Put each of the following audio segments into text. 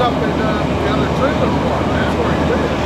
up in the other trailer park. That's where he lives.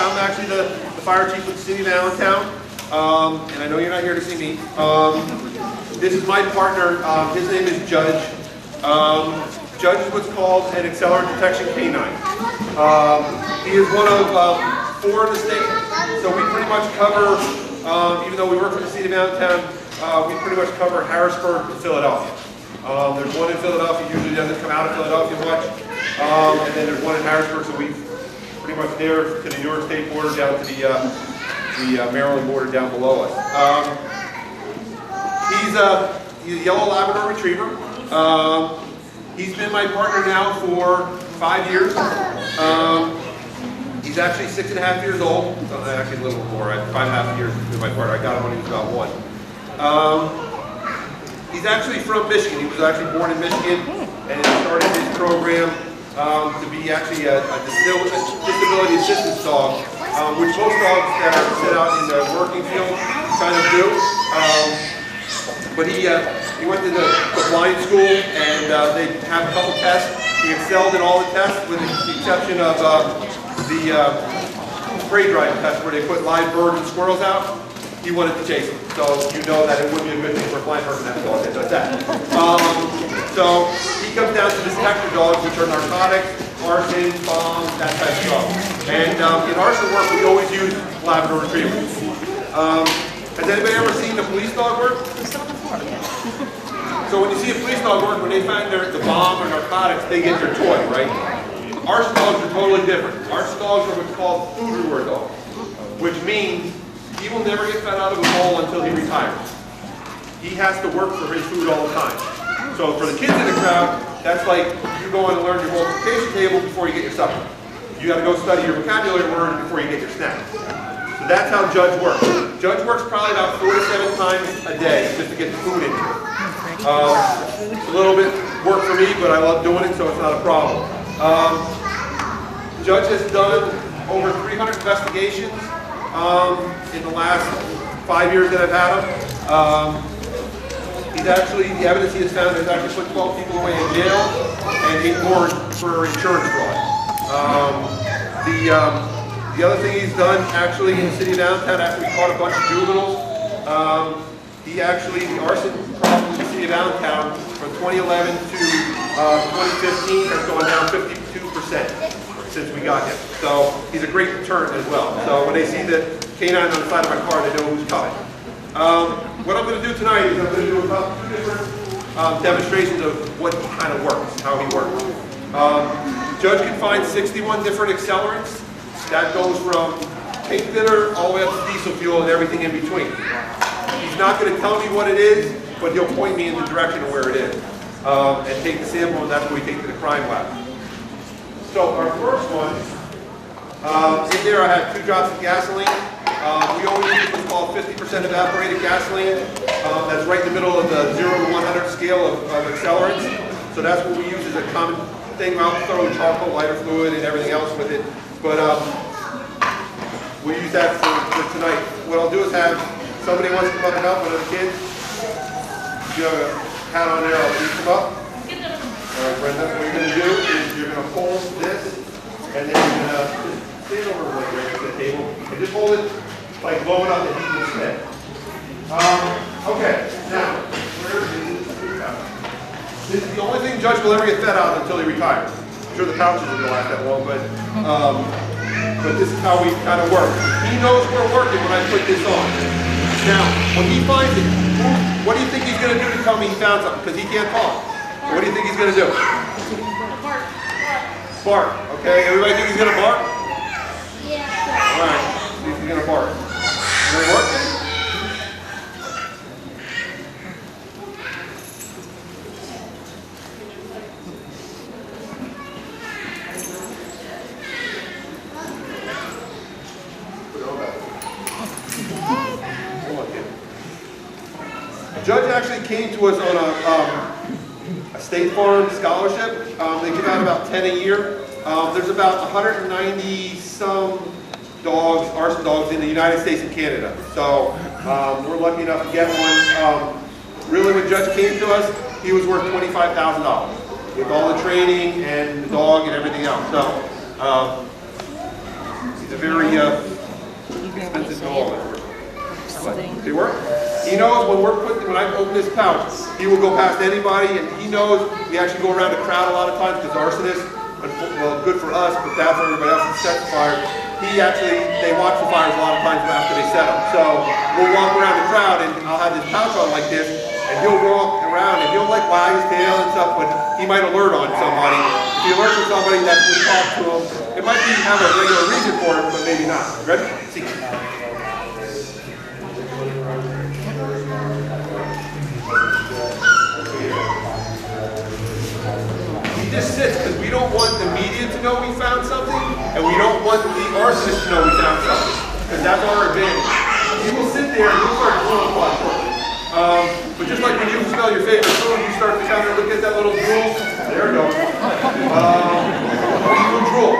I'm actually the fire chief with the city of Allentown, and I know you're not here to see me. This is my partner. His name is Judge. Judge is what's called an accelerant detection canine. He is one of 4 in the state, so we pretty much cover, even though we work for the city of Allentown, we pretty much cover Harrisburg and Philadelphia. There's one in Philadelphia, usually doesn't come out of Philadelphia much, and then there's one in Harrisburg, so we pretty much there to the New York State border down to the Maryland border down below us. He's a yellow Labrador Retriever. He's been my partner now for 5 years. He's actually 6.5 years old. Actually a little more, 5.5 years with my partner. I got him when he was about 1. He's actually from Michigan. He was actually born in Michigan and started his program to be actually a disability assistance dog, which most dogs that are set out in the working field kind of do. But he went to the blind school, and they have a couple tests. He excelled in all the tests, with the exception of the spray drying test, where they put live birds and squirrels out. He wanted to chase them, so you know that it wouldn't be a good thing for a blind person to have a dog that does that. So he comes down to detector dogs, which are narcotics, arson, bombs, that type of stuff. And in arson work, we always use Labrador Retrievers. Has anybody ever seen the police dog work? So when you see a police dog work, when they find the bomb or narcotics, they get their toy, right? Arson dogs are totally different. Arson dogs are what's called food reward dogs, which means he will never get fed out of a bowl until he retires. He has to work for his food all the time. So for the kids in the crowd, that's like you going to learn your multiplication table before you get your supper. You got to go study your vocabulary word before you get your snack. So that's how Judge works. Judge works probably about 4 to 7 times a day just to get the food into it. It's a little bit work for me, but I love doing it, so it's not a problem. Judge has done over 300 investigations in the last 5 years that I've had him. He's actually, the evidence he has found has actually put 12 people away in jail and 8 more for insurance fraud. The other thing he's done actually in the city of Allentown, after we caught a bunch of juveniles, he actually, the arson problem in the city of Allentown from 2011 to 2015 has gone down 52% since we got him. So he's a great deterrent as well. So when they see the canine on the side of my car, they know who's coming. What I'm going to do tonight is I'm going to do about 2 different demonstrations of what kind of works, how he works. Judge can find 61 different accelerants. That goes from paint thinner all the way up to diesel fuel and everything in between. He's not going to tell me what it is, but he'll point me in the direction of where it is and take the sample, and that's what we take to the crime lab. So our first one, in there I have 2 drops of gasoline. We always use what's called 50% evaporated gasoline. That's right in the middle of the 0 to 100 scale of accelerants. So that's what we use as a common thing. I'll throw charcoal, lighter fluid, and everything else with it. But we use that for tonight. What I'll do is have somebody wants to come up and help, one of the kids. If you have a hat on there, I'll leave them up. All right, Brenda, what you're going to do is you're going to hold this, and then you're going to just stand over right next to the table, and just hold it like low enough that he can sit. Okay, now, where is this? This is the only thing Judge will ever get fed out until he retires. I'm sure the pouches isn't going to last that long, but but this is how we kind of work. He knows we're working when I put this on. Now, when he finds it, what do you think he's going to do to tell me he found something? Because he can't talk. What do you think he's going to do? Bark. Okay, everybody think he's going to bark? Yeah. All right, see if he's going to bark. Is it working? The judge actually came to us on a State Farm scholarship. They give out about 10 a year. There's about 190 some dogs, arson dogs in the United States and Canada. So we're lucky enough to get one. Really, when the judge came to us, he was worth $25,000 with all the training and the dog and everything else. So he's a very expensive dog. Did it work? He knows when I open this pouch, he will go past anybody, and he knows we actually go around the crowd a lot of times because arsonists, well, good for us, but bad for everybody else who sets the fire. They watch the fires a lot of times after they set them. So we'll walk around the crowd, and I'll have this pouch on like this, and he'll walk around, and he'll like wag his tail and stuff, but he might alert on somebody. If he alerts on somebody, that's when we talk to him. It might be have a regular reason for it, but maybe not. Ready? See. He just sits because we don't want the media to know we found something, and we don't want the arsonist to know we found something, because that's our advantage. He will sit there and he'll start drooling quite quickly. But just like when you smell your favorite food, you start to kind of look at that little drool. There it goes. He will drool.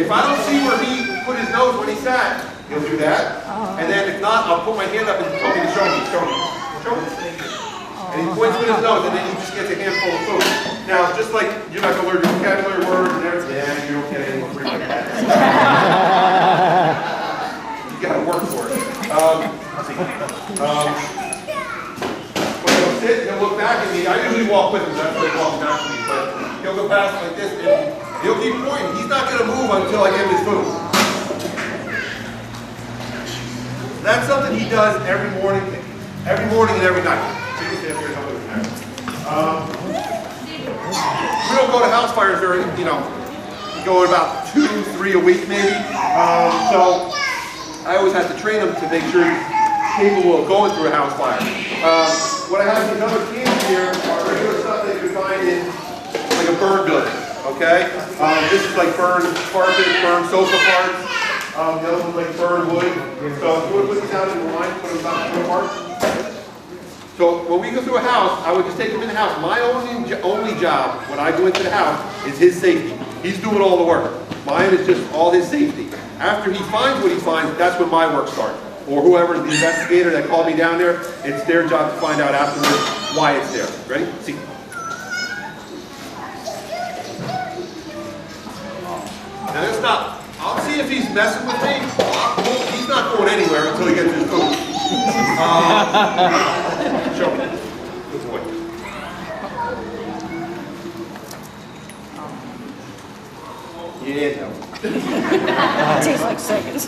If I don't see where he put his nose when he sat, he'll do that. And then if not, I'll put my hand up and tell me to show me. Show me. Show me. And he points with his nose, and then he just gets a handful of food. Now, just like you're not going to learn your vocabulary words and everything, yeah, you don't get anything free like that. You got to work for it. When he'll sit, he'll look back at me. I usually walk with him, that's why he walks back to me. But he'll go past like this, and he'll keep pointing. He's not going to move until I give him his food. That's something he does every morning and every night. We don't go to house fires during, we go about 2, 3 a week maybe. So I always have to train them to make sure he's capable of going through a house fire. What I have in other cans here are regular stuff that you can find in like a burn building. Okay? This is like burn carpet, burn sofa parts. The other one's like burn wood. So if you would put these out in the line, put them about 4 parts. So when we go through a house, I would just take him in the house. My only job when I go into the house is his safety. He's doing all the work. Mine is just all his safety. After he finds what he finds, that's when my work starts. Or whoever, the investigator that called me down there, it's their job to find out afterwards why it's there. Ready? See. Now let's stop. I'll see if he's messing with me. He's not going anywhere until he gets his food. Show me. Good boy. Yeah, no. It takes like seconds.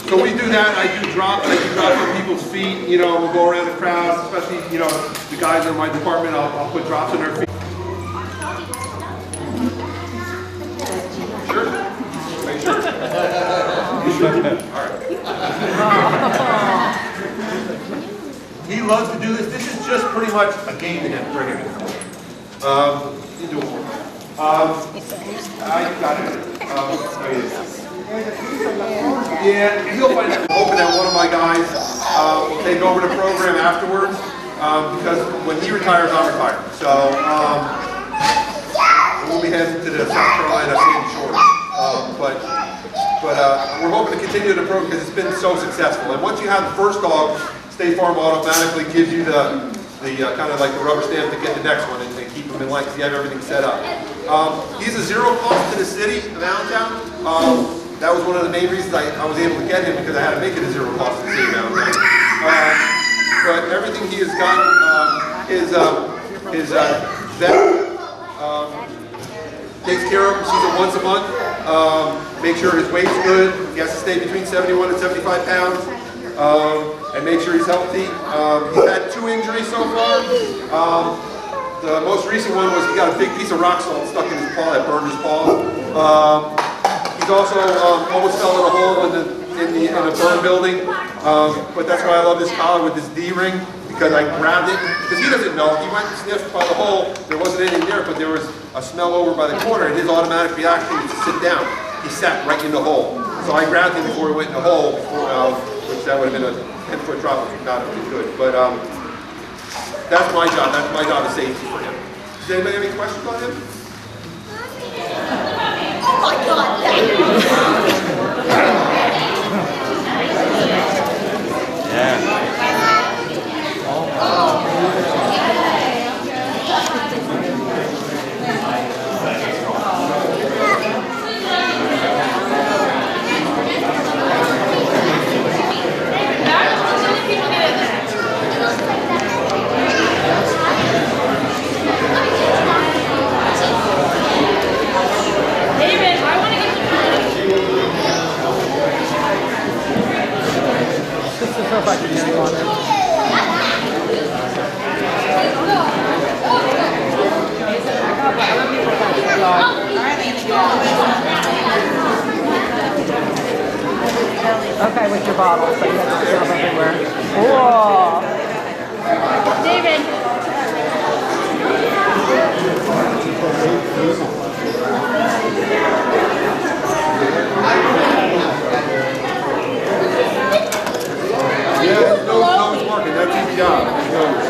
So we do that. I do drops on people's feet. We'll go around the crowd, especially, the guys in my department, I'll put drops on their feet. Sure? Make sure. You sure? All right. He loves to do this. This is just pretty much a game to him for him. You do it for me. I got it. Yeah, he'll find out. I'm hoping that one of my guys will take over the program afterwards because when he retires, I'll retire. So we'll be heading to the South Carolina Sandy Shores. But we're hoping to continue the program because it's been so successful. And once you have the first dog, State Farm automatically gives you the kind of like the rubber stamp to get the next one and keep them in line because you have everything set up. He's a zero cost to the city of Allentown. That was one of the main reasons I was able to get him because I had to make it a zero cost to the city of Allentown. But everything he has got is vet takes care of him. Sees him once a month. Make sure his weight's good. He has to stay between 71 and 75 pounds. And make sure he's healthy. He's had 2 injuries so far. The most recent one was he got a big piece of rock salt stuck in his paw that burned his paw. He's also almost fell in a hole in a burn building. But that's why I love this collar with this D-ring, because I grabbed it, because he doesn't know. He went and sniffed by the hole. There wasn't anything there, but there was a smell over by the corner, and his automatic reaction was to sit down. He sat right in the hole. So I grabbed him before he went in the hole, which that would have been a 10-foot drop, which would not have been good. But that's my job. That's my job of safety for him. Does anybody have any questions on him? Oh my God! Okay, with your bottle, so you have to jump everywhere. Whoa! David. Yeah, his nose is working. That's his job. His nose.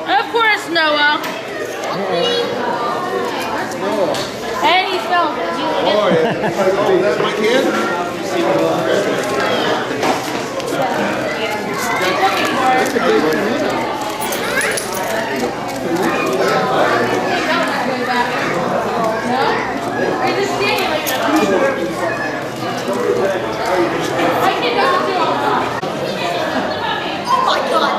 Of course, Noah. And he fell. Oh, yeah. Oh, that's my kid? Oh my God!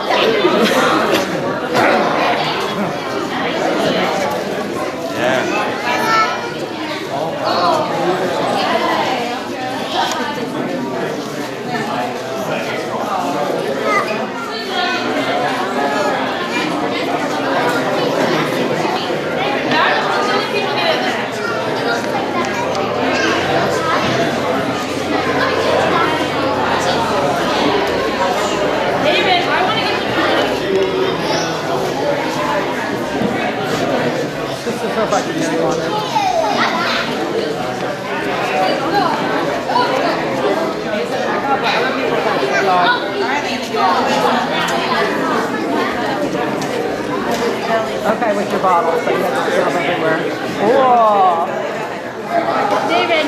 Okay, with your bottle, so you have to jump everywhere. Whoa! David.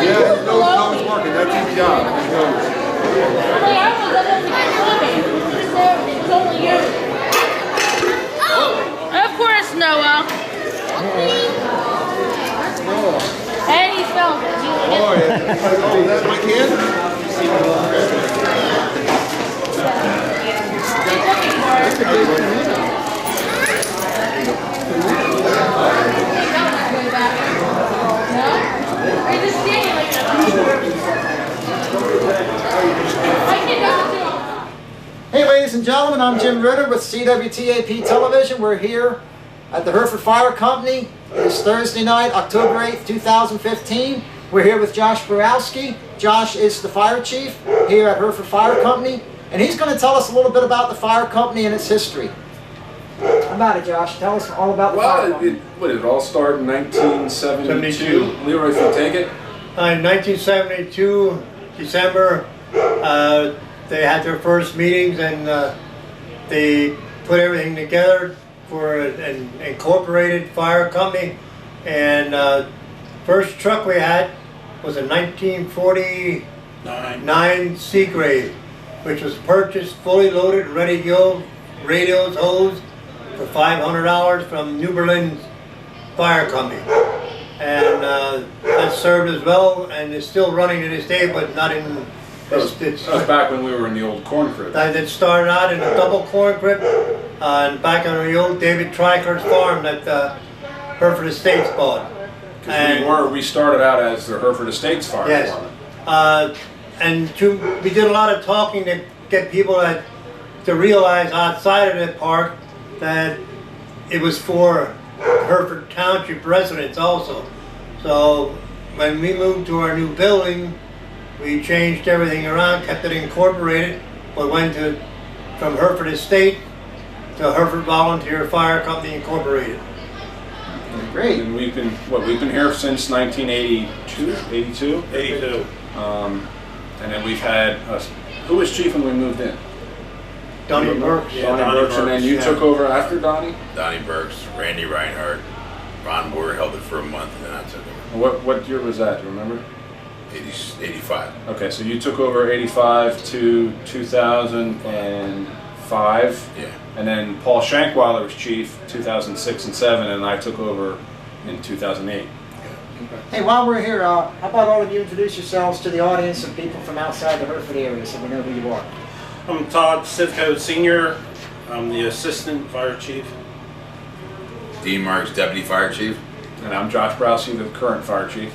Yeah, his nose is working. That's his job. His nose. Of course, Noah. And he fell. Oh, yeah. Oh, that's my kid? Hey ladies and gentlemen, I'm Jim Ritter with CWTAP Television. We're here at the Hereford Fire Company. It is Thursday night, October 8th, 2015. We're here with Josh Borowski. Josh is the fire chief here at Hereford Fire Company, and he's going to tell us a little bit about the fire company and its history. How about it, Josh? Tell us all about the fire company. What did it all start in 1972? Leroy, if you take it. In 1972, December, they had their first meetings, and they put everything together for an incorporated fire company. And first truck we had was a 1949 Seagrave, which was purchased fully loaded, ready to go, radios, hose, for $500 from New Berlin's Fire Company. and that served as well, and is still running to this day, but not in. That was back when we were in the old corn crib. That started out in a double corn crib, and back on the old David Triker's farm that Hereford Estates bought. We started out as the Hereford Estates Fire Department. And we did a lot of talking to get people to realize outside of the park that it was for Hereford Township residents also. So when we moved to our new building, we changed everything around, kept it incorporated, but went from Hereford Estate to Hereford Volunteer Fire Company Incorporated. Great. And we've been here since 1982, 82? 82. And then we've had, who was chief when we moved in? Donnie Berks. Yeah, Donnie Berks, and then you took over after Donnie? Donnie Berks, Randy Reinhardt, Ron Boer held it for a month, and then I took over. What year was that, do you remember? 85. Okay, so you took over 85 to 2005. Yeah. And then Paul Shankweiler was chief 2006 and 7, and I took over in 2008. Hey, while we're here, how about all of you introduce yourselves to the audience and people from outside the Hereford area so we know who you are. I'm Todd Sivko Sr. I'm the Assistant Fire Chief. Dean Marks, Deputy Fire Chief. And I'm Josh Browsey, the current fire chief.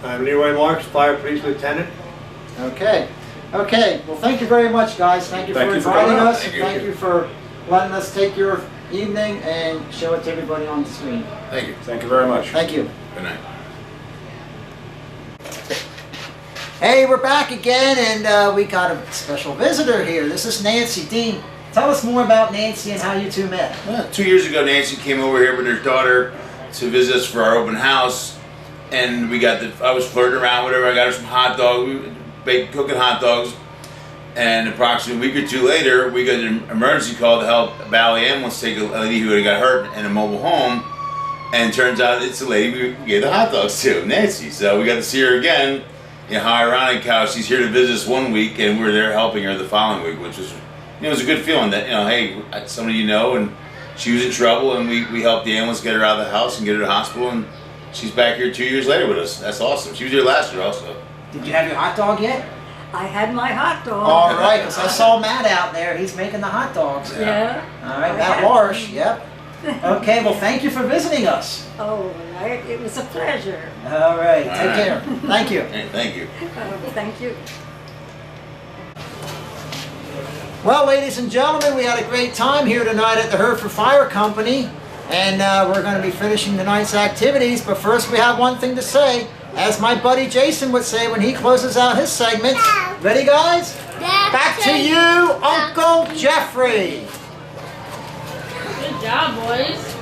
I'm Leroy Marks, Fire Police Lieutenant. Okay. Okay. Well, thank you very much, guys. Thank you for inviting us. Thank you for letting us take your evening and show it to everybody on the screen. Thank you. Thank you very much. Thank you. Good night. Hey, we're back again, and we got a special visitor here. This is Nancy. Dean, tell us more about Nancy and how you two met. 2 years ago, Nancy came over here with her daughter to visit us for our open house, and I was flirting around with her. I got her some hot dogs. We were cooking hot dogs, and approximately a week or two later, we got an emergency call to help Valley Ambulance take a lady who had got hurt in a mobile home, and it turns out it's the lady we gave the hot dogs to, Nancy. So we got to see her again. How ironic how she's here to visit us 1 week, and we're there helping her the following week, which was, it was a good feeling that, hey, somebody and she was in trouble, and we helped the ambulance get her out of the house and get her to the hospital, and she's back here 2 years later with us. That's awesome. She was here last year also. Did you have your hot dog yet? I had my hot dog. All right, because I saw Matt out there. He's making the hot dogs. Yeah. All right, Matt Marsh. Yep. Okay, well, thank you for visiting us. Oh, it was a pleasure. All right, take care. Thank you. Hey, thank you. Thank you. Well, ladies and gentlemen, we had a great time here tonight at the Hereford Fire Company, and we're going to be finishing tonight's activities, but first we have one thing to say. As my buddy Jason would say when he closes out his segments. Ready, guys? Back to you, Uncle Jeffrey. Good job, boys.